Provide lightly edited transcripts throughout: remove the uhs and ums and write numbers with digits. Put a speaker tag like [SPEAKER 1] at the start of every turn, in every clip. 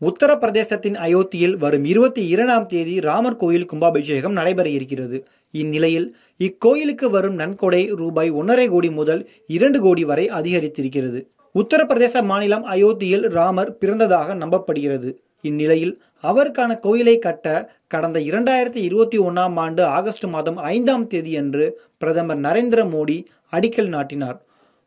[SPEAKER 1] உத்தரப்பிரதேசத்தின் அயோத்தியில் வரும் 22ஆம் தேதி ராமர் கோயில் கும்பாபிஷேகம் நடைபெற இருக்கிறது. இந்நிலையில் இக்கோயிலுக்கு வரும் நன்கொடை ரூபாய் 1.5 கோடி முதல் 2 கோடி வரை அதிகரித்திருக்கிறது. உத்தரப்பிரதேச மாநிலம் அயோத்தியில் ராமர் பிறந்ததாக நம்பப்படுகிறது. இந்நிலையில் அவருக்கான கோயிலை கட்ட கடந்த 2021ஆம் ஆண்டு ஆகஸ்ட் மாதம் 5ஆம் தேதியன்று பிரதமர் நரேந்திர மோடி அடிக்கல் நாட்டினார்.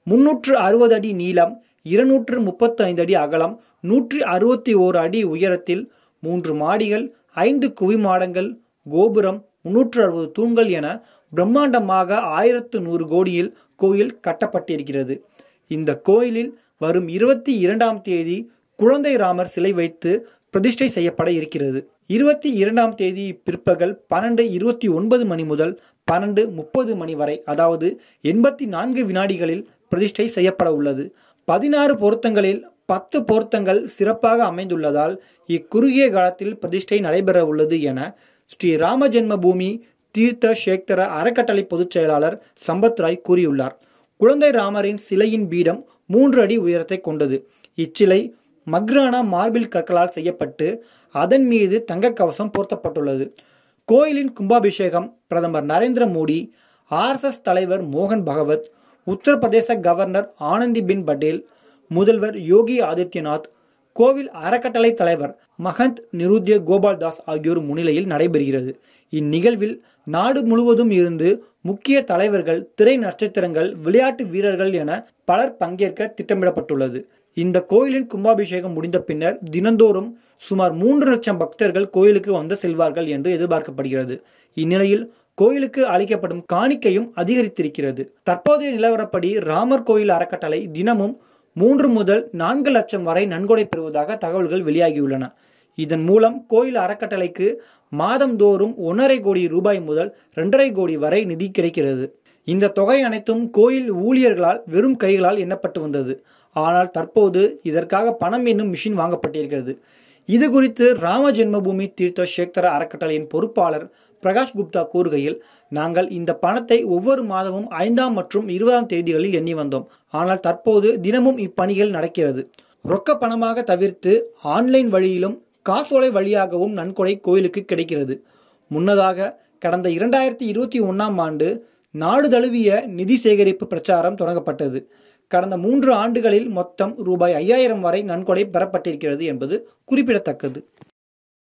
[SPEAKER 1] 360 அடி நீளம், 235 அடி அகலம், 161 அடி உயரத்தில் 3 மாடிகள், 5 குவிமாடங்கள், கோபுரம், 360 தூண்கள் என பிரம்மாண்டமாக 1100 கோடியில் கோயில் கட்டப்பட்டிருக்கிறது. இந்த கோயிலில் வரும் 22ஆம் தேதி குழந்தை ராமர் சிலை வைத்து பிரதிஷ்டை செய்யப்பட இருக்கிறது. 22ஆம் தேதி பிற்பகல் 12:29 மணி முதல் 12:30 மணி வரை, அதாவது 84 வினாடிகளில் பிரதிஷ்டை செய்யப்பட உள்ளது. 16 பொருத்தங்களில் 10 பொருத்தங்கள் சிறப்பாக அமைந்துள்ளதால் இக்குறுகிய காலத்தில் பிரதிஷ்டை நடைபெற உள்ளது என ஸ்ரீ ராம ஜென்ம பூமி தீர்த்த சேக்தர அறக்கட்டளை பொதுச் செயலாளர் சம்பத் ராய் கூறியுள்ளார். குழந்தை ராமரின் சிலையின் பீடம் 3 அடி உயரத்தை கொண்டது. இச்சிலை மக்ரானா மார்பிள் கற்களால் செய்யப்பட்டு அதன் மீது தங்க கவசம் பொருத்தப்பட்டுள்ளது. கோயிலின் கும்பாபிஷேகம் பிரதமர் நரேந்திர மோடி, RSS தலைவர் மோகன் பகவத், உத்தரப்பிரதேச கவர்னர் ஆனந்திபென் பட்டேல், முதல்வர் யோகி ஆதித்யநாத், கோவில் அறக்கட்டளை தலைவர் மகந்த் நிருத்ய கோபால் தாஸ் ஆகியோர் முன்னிலையில் நடைபெறுகிறது. இந்நிகழ்வில் நாடு முழுவதும் இருந்து முக்கிய தலைவர்கள், திரை நட்சத்திரங்கள், விளையாட்டு வீரர்கள் என பலர் பங்கேற்க திட்டமிடப்பட்டுள்ளது. இந்த கோயிலின் கும்பாபிஷேகம் முடிந்த பின்னர் தினந்தோறும் சுமார் 3 லட்சம் பக்தர்கள் கோயிலுக்கு வந்து செல்வார்கள் என்று எதிர்பார்க்கப்படுகிறது. இந்நிலையில் கோயிலுக்கு அளிக்கப்படும் காணிக்கையும் அதிகரித்திருக்கிறது. தற்போதைய நிலவரப்படி ராமர் கோயில் அறக்கட்டளை தினமும் 3 முதல் 4 லட்சம் வரை நன்கொடை பெறுவதாக தகவல்கள் வெளியாகியுள்ளன. இதன் மூலம் கோயில் அறக்கட்டளைக்கு மாதந்தோறும் 1.5 கோடி ரூபாய் முதல் 2.5 கோடி வரை நிதி கிடைக்கிறது. இந்த தொகை அனைத்தும் கோயில் ஊழியர்களால் வெறும் கைகளால் எண்ணப்பட்டு வந்தது. ஆனால் தற்போது இதற்காக பணம் என்னும் மிஷின் வாங்கப்பட்டிருக்கிறது. இது குறித்து ராம ஜென்மபூமி தீர்த்த சேக்தர அறக்கட்டளையின் பொறுப்பாளர் பிரகாஷ் குப்தா கூறுகையில், நாங்கள் இந்த பணத்தை ஒவ்வொரு மாதமும் 5ஆம் மற்றும் 20ஆம் தேதிகளில் எண்ணி வந்தோம். ஆனால் தற்போது தினமும் இப்பணிகள் நடக்கிறது. ரொக்க பணமாக தவிர்த்து ஆன்லைன் வழியிலும் காசோலை வழியாகவும் நன்கொடை கோயிலுக்கு கிடைக்கிறது. முன்னதாக கடந்த 2021ஆம் ஆண்டு நாடு தழுவிய நிதி சேகரிப்பு பிரச்சாரம் தொடங்கப்பட்டது. கடந்த 3 ஆண்டுகளில் மொத்தம் ரூபாய் 5000 வரை நன்கொடை பெறப்பட்டிருக்கிறது என்பது குறிப்பிடத்தக்கது.